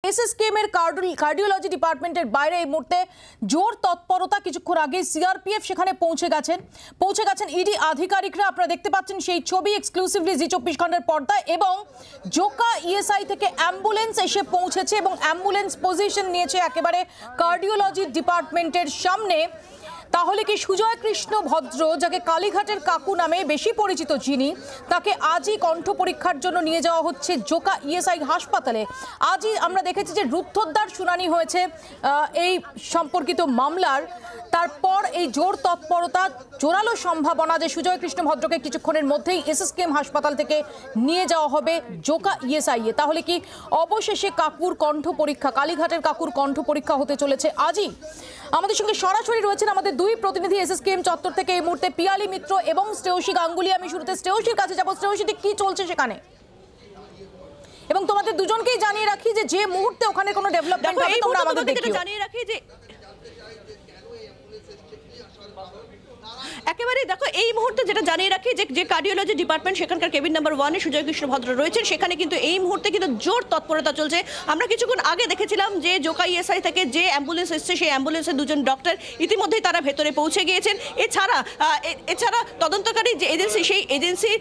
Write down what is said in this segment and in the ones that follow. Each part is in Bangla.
এসএসকেএম এর কার্ডিওলজি ডিপার্টমেন্টের বাইরে এই মুহূর্তে জোর তৎপরতা। কিছুক্ষণ আগে সিআরপিএফ সেখানে পৌঁছে গেছেন ইডি আধিকারিকরা। আপনারা দেখতে পাচ্ছেন সেই ছবি এক্সক্লুসিভলি জি 24 ঘন্টার পর্দায়। এবং জোকা ইএসআই থেকে অ্যাম্বুলেন্স এসে পৌঁছেছে এবং অ্যাম্বুলেন্স পজিশন নিয়েছে একেবারে কার্ডিওলজি ডিপার্টমেন্টের সামনে। তাহলে কি সুজয় কৃষ্ণ ভদ্র, যাকে কালীঘাটের কাকু নামে বেশি পরিচিত যিনি, তাকে আজই কণ্ঠ পরীক্ষার জন্য নিয়ে যাওয়া হচ্ছে জোকা ইএসআই হাসপাতালে। আজই আমরা দেখেছি যে রুদ্ধদ্বার শুনানি হয়েছে এই সম্পর্কিত মামলার। তারপর এই জোর তৎপরতা, জোরালো সম্ভাবনা যে সুজয় কৃষ্ণ ভদ্রকে কিছুক্ষণের মধ্যেই এসএসকেএম হাসপাতাল থেকে নিয়ে যাওয়া হবে জোকা ইএসআই এ। তাহলে কি অবশেষে কাকুর কণ্ঠ পরীক্ষা, কালীঘাটের কাকুর কণ্ঠ পরীক্ষা হতে চলেছে আজই? আমাদের সঙ্গে সরাসরি রয়েছেন আমাদের দুই প্রতিনিধি এসএসকেএম চত্বর থেকে এই মুহূর্তে, পিয়ালি মিত্র এবং শ্রেয়সী গাঙ্গুলি। আমি শুরুতে শ্রেয়সীর কাছে যাবো। শ্রেয়সী, কি চলছে সেখানে? এবং তোমাদের দুজনকেই জানিয়ে রাখি যে মুহূর্তে ওখানে কোনো ডেভেলপমেন্ট হবে তোমরা আমাদের জানিয়ে রাখি যে একেবারে দেখো এই মুহূর্তে যেটা জানিয়ে রাখি যে কার্ডিওলজি ডিপার্টমেন্ট সেখানকার কেবিন নাম্বার 1 এ সুজয় কৃষ্ণ ভদ্র রয়েছেন। সেখানে কিন্তু এই মুহূর্তে কিন্তু জোর তৎপরতা চলছে। আমরা কিছুক্ষণ আগে দেখেছিলাম যে জোকা ইএসআই থেকে যে অ্যাম্বুলেন্স এসছে সেই অ্যাম্বুলেন্সে দুজন ডক্টর ইতিমধ্যেই তারা ভেতরে পৌঁছে গিয়েছেন। এছাড়া তদন্তকারী যে এজেন্সি, সেই এজেন্সি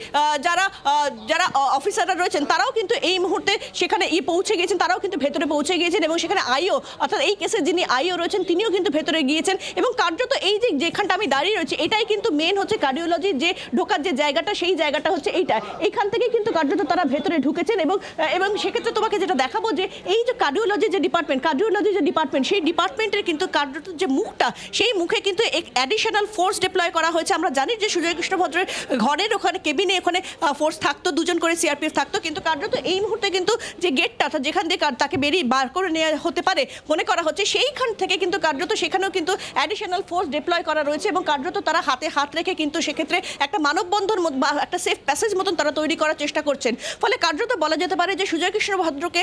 যারা অফিসাররা রয়েছেন তারাও কিন্তু এই মুহূর্তে সেখানে পৌঁছে গিয়েছেন, তারাও কিন্তু ভেতরে পৌঁছে গিয়েছেন। এবং সেখানে আইও, অর্থাৎ এই কেসে যিনি আইও রয়েছেন তিনিও কিন্তু ভেতরে গিয়েছেন। এবং কার্যত এই যেখানটা আমি দাঁড়িয়ে রয়েছি এটাই কিন্তু মেন হচ্ছে কার্ডিওলজি যে ঢোকার যে জায়গাটা, সেই জায়গাটা হচ্ছে এইখান থেকে কিন্তু কার্যত তারা ভেতরে ঢুকেছেন। এবং সেক্ষেত্রে তোমাকে যেটা দেখাবো যে এই যে কার্ডিওলজি যে ডিপার্টমেন্ট সেই ডিপার্টমেন্টের কিন্তু কার্যত যে মুখটা, সেই মুখে কিন্তু অ্যাডিশনাল ফোর্স ডিপ্লয় করা হয়েছে। আমরা জানি যে সুজয় কৃষ্ণ ভদ্রের ঘরের ওখানে কেবিনে ওখানে ফোর্স থাকতো, দুজন করে সিআরপিএফ থাকতো, কিন্তু কার্যত এই মুহূর্তে কিন্তু যে গেটটা, অর্থাৎ যেখান দিয়ে তাকে বেরিয়ে বার করে নেওয়া হতে পারে মনে করা হচ্ছে, সেইখান থেকে কিন্তু কার্যত সেখানেও কিন্তু অ্যাডিশনাল ফোর্স ডিপ্লয় করা রয়েছে। এবং কার্যত তারা হাতে হাত রেখে কিন্তু সেক্ষেত্রে একটা মানববন্ধন বা একটা সেফ প্যাসেজ মতন তারা তৈরি করার চেষ্টা করছেন। ফলে কার্যত বলা যেতে পারে যে সুজয় কৃষ্ণ ভদ্রকে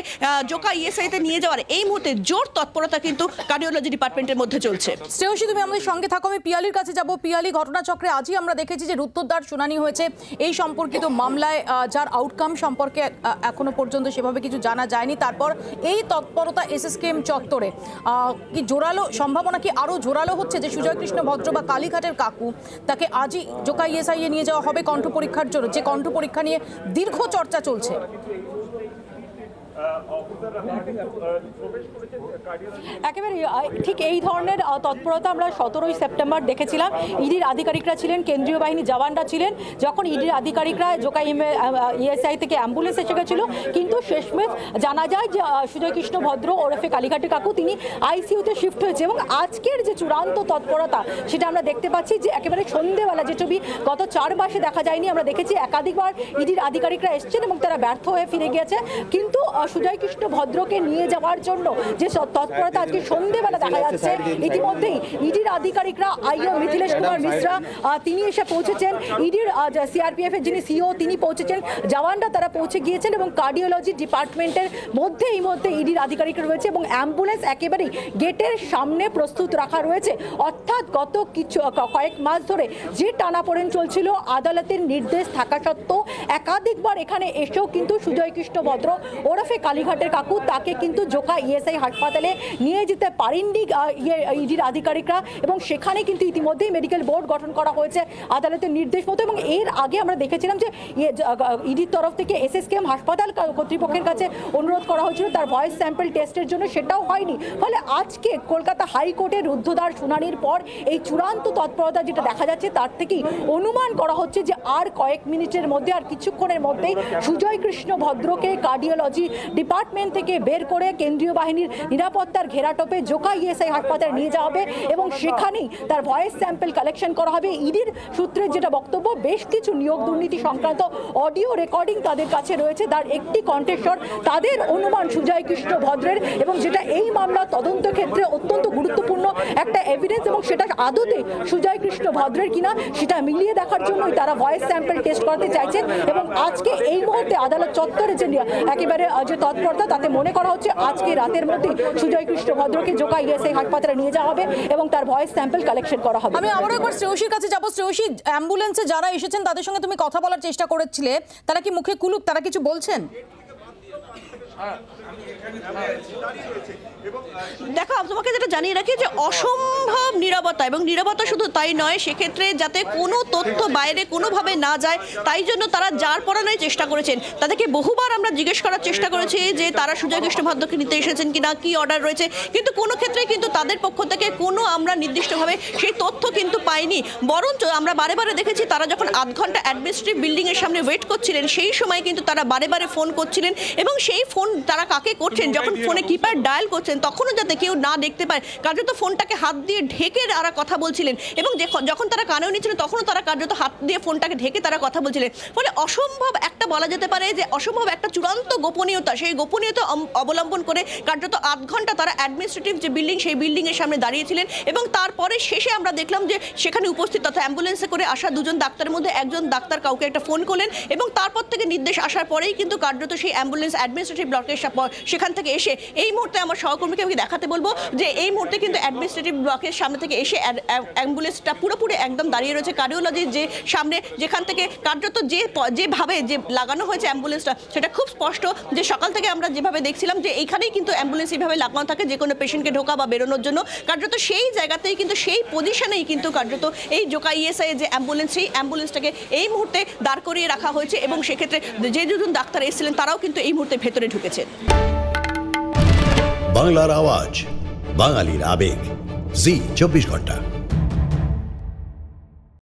জোকা ইএসআইতে নিয়ে যাওয়ার এই মুহূর্তে জোর তৎপরতা কিন্তু কার্ডিওলজি ডিপার্টমেন্টের মধ্যে চলছে। শ্রেয়সী, তুমি আমাদের সঙ্গে থাকো। আমি পিয়ালির কাছে যাব। পিয়ালি, ঘটনাচক্রে আজই আমরা দেখেছি যে রুদ্ধদ্বার শুনানি হয়েছে এই সম্পর্কিত মামলায়, যার আউটকাম সম্পর্কে এখনো পর্যন্ত সেভাবে কিছু জানা যায়নি। তারপর এই তৎপরতা এসএসকেএম চত্বরে কি জোরালো সম্ভাবনা, কি আরো জোরালো হচ্ছে যে সুজয় কৃষ্ণ ভদ্র বা কালীঘাটের কাকু তাকে আজই জোকা ইএসআই এ নিয়ে যাওয়া হবে কণ্ঠ পরীক্ষার জন্য, যে কণ্ঠ পরীক্ষা নিয়ে দীর্ঘ চর্চা চলছে? একেবারে ঠিক এই ধরনের তৎপরতা আমরা 17ই সেপ্টেম্বর দেখেছিলাম। ইডির আধিকারিকরা ছিলেন, কেন্দ্রীয় বাহিনী জওয়ানরা ছিলেন, যখন ইডির আধিকারিকরা জোকা ইএসআই থেকে অ্যাম্বুলেন্স এসে গেছিল। কিন্তু শেষমেশ জানা যায় যে সুজয় কৃষ্ণ ভদ্র ওরফে কালীঘাটের কাকু তিনি আইসিইউতে শিফট হয়েছে। এবং আজকের যে চূড়ান্ত তৎপরতা সেটা আমরা দেখতে পাচ্ছি যে একেবারে সন্ধ্যেবেলা, যে ছবি গত 4 মাসে দেখা যায়নি। আমরা দেখেছি একাধিকবার ইডির আধিকারিকরা এসেছেন এবং তারা ব্যর্থ হয়ে ফিরে গিয়েছে। কিন্তু সুজয় কৃষ্ণ ভদ্রকে নিয়ে যাওয়ার জন্য যে তৎপরতা আজকে সন্ধ্যেবেলা দেখা যাচ্ছে, ইতিমধ্যেই ইডির আধিকারিকরা আইও মিথিলেশ কুমার মিশ্রা তিনি এসে পৌঁছেছেন, ইডির সিআরপিএফ এর যিনি সিও তিনি পৌঁছেছেন, জওয়ানরা তারা পৌঁছে গিয়েছেন। এবং কার্ডিওলজি ডিপার্টমেন্টের মধ্যে এই মধ্যে ইডির আধিকারিকরা রয়েছে এবং অ্যাম্বুলেন্স একেবারেই গেটের সামনে প্রস্তুত রাখা রয়েছে। অর্থাৎ গত কয়েক মাস ধরে যে টানাপোড়েন চলছিল, আদালতের নির্দেশ থাকা সত্ত্বেও একাধিকবার এখানে এসেও কিন্তু সুজয় কৃষ্ণ ভদ্র ওরফে কালীঘাটের কাকু তাকে কিন্তু জোকা ইএসআই হাসপাতালে নিয়ে যেতে পারেননি ইডির আধিকারিকরা। এবং সেখানে কিন্তু ইতিমধ্যেই মেডিকেল বোর্ড গঠন করা হয়েছে আদালতের নির্দেশ মতো। এবং এর আগে আমরা দেখেছিলাম যে ইডির তরফ থেকে এসএসকেএম হাসপাতাল কর্তৃপক্ষের কাছে অনুরোধ করা হয়েছিল তার ভয়েস স্যাম্পল টেস্টের জন্য, সেটাও হয়নি। ফলে আজকে কলকাতা হাইকোর্টের রুদ্ধদ্বার শুনানির পর এই চূড়ান্ত তৎপরতা যেটা দেখা যাচ্ছে, তার থেকেই অনুমান করা হচ্ছে যে আর কয়েক মিনিটের মধ্যে, আর কিছুক্ষণের মধ্যেই সুজয় কৃষ্ণ ভদ্রকে কার্ডিওলজি ডিপার্টমেন্ট থেকে বের করে কেন্দ্রীয় বাহিনীর নিরাপত্তার ঘেরাটোপে জোকা ইএসআই হাসপাতালে নিয়ে যাওয়া হবে এবং সেখানেই তার ভয়েস স্যাম্পল কালেকশন করা হবে। ইডির সূত্রের যেটা বক্তব্য, বেশ কিছু নিয়োগ দুর্নীতি সংক্রান্ত অডিও রেকর্ডিং তাদের কাছে রয়েছে, তার একটি কণ্ঠস্বর তাদের অনুমান সুজয় কৃষ্ণ ভদ্রের, এবং যেটা এই মামলা তদন্ত ক্ষেত্রে অত্যন্ত গুরুত্বপূর্ণ একটা এভিডেন্স। এবং সেটা আদতে সুজয় কৃষ্ণ ভদ্রের কিনা সেটা মিলিয়ে দেখার জন্যই তারা ভয়েস স্যাম্পল টেস্ট করতে চাইছেন। এবং আজকে এই মুহূর্তে আদালত চত্বরে যে একেবারে যে তৎপরতা, তাতে মনে করা হচ্ছে আজকে রাতের মধ্যে সুজয় কৃষ্ণ ভদ্রকে জোকা ইএসআই হাসপাতালে নিয়ে যাওয়া হবে এবং তার ভয়েস স্যাম্পল কালেকশন করা হবে। আমি আবারও একবার শ্রেয়সীর কাছে যাব। শ্রেয়সী, অ্যাম্বুলেন্সে যারা এসেছেন তাদের সঙ্গে তুমি কথা বলার চেষ্টা করেছিলে, তারা কি মুখে কুলুপ, তারা কিছু বলছেন? দেখো তোমাকে যেটা জানিয়ে রাখি যে অসম্ভব নীরবতা, এবং নীরবতা শুধু তাই নয়, সেক্ষেত্রে যাতে কোনো তথ্য বাইরে কোনোভাবে না যায় তাই জন্য তারা জার পড়ানোর চেষ্টা করেছেন। তাদেরকে বহুবার আমরা জিজ্ঞেস করার চেষ্টা করেছি যে তারা সুজয় কৃষ্ণ ভদ্রকে নিতে এসেছেন কিনা, কি অর্ডার রয়েছে, কিন্তু কোনো ক্ষেত্রে কিন্তু তাদের পক্ষ থেকে কোনো আমরা নির্দিষ্টভাবে সেই তথ্য কিন্তু পাইনি। বরঞ্চ আমরা বারে বারে দেখেছি তারা যখন আধ ঘন্টা অ্যাডমিনিস্ট্রেটিভ বিল্ডিং এর সামনে ওয়েট করছিলেন সেই সময় কিন্তু তারা বারে বারে ফোন করছিলেন, এবং সেই ফোন তারা কাকে করছেন, যখন ফোনে কিপ্যাড ডায়াল করছেন তখনও যাতে কেউ না দেখতে পায় কার্যত ফোনটাকে হাত দিয়ে ঢেকে তারা কথা বলছিলেন, এবং যখন তারা কানেও নিচ্ছিলেন তখনও তারা কার্যত হাত দিয়ে ফোনটাকে ঢেকে তারা কথা বলছিলেন। ফলে অসম্ভব একটা বলা যেতে পারে যে অসম্ভব একটা চূড়ান্ত গোপনীয়তা, সেই গোপনীয়তা অবলম্বন করে কার্যত আধ ঘন্টা তারা অ্যাডমিনিস্ট্রেটিভ যে বিল্ডিং সেই বিল্ডিং এর সামনে দাঁড়িয়েছিলেন, এবং তারপরে শেষে আমরা দেখলাম যে সেখানে উপস্থিত তথা অ্যাম্বুলেন্সে করে আসা দুজন ডাক্তারের মধ্যে একজন ডাক্তার কাউকে একটা ফোন করলেন, এবং তারপর থেকে নির্দেশ আসার পরেই কিন্তু কার্যত সেই অ্যাম্বুলেন্স অ্যাডমিনিস্ট্রেটিভ ব্লকের সেখান থেকে এসে এই মুহূর্তে আমার সহকর্মীকে আমি দেখাতে বলবো যে এই মুহূর্তে কিন্তু অ্যাডমিনিস্ট্রেটিভ ব্লকের সামনে থেকে এসে অ্যাম্বুলেন্সটা পুরোপুরি একদম দাঁড়িয়ে রয়েছে কার্ডিওলজির যে সামনে, যেখান থেকে কার্যত যেভাবে যে লাগানো হয়েছে অ্যাম্বুলেন্সটা সেটা খুব স্পষ্ট যে সকাল থেকে আমরা যেভাবে দেখছিলাম যে এইখানেই কিন্তু অ্যাম্বুলেন্স এইভাবে লাগানো থাকে যে কোনো পেশেন্টকে ঢোকা বা বেরোনোর জন্য, কার্যত সেই জায়গাতেই কিন্তু সেই পজিশনেই কিন্তু কার্যত এই জোকা ইএসআই যে অ্যাম্বুলেন্স সেই অ্যাম্বুলেন্সটাকে এই মুহূর্তে দাঁড় করিয়ে রাখা হয়েছে, এবং সেক্ষেত্রে যে দুজন ডাক্তার এসেছিলেন তারাও কিন্তু এই মুহূর্তে ভেতরে ঢুকেছেন। বাংলার আওয়াজ, বাঙালির আবেগ, জি 24 ঘন্টা।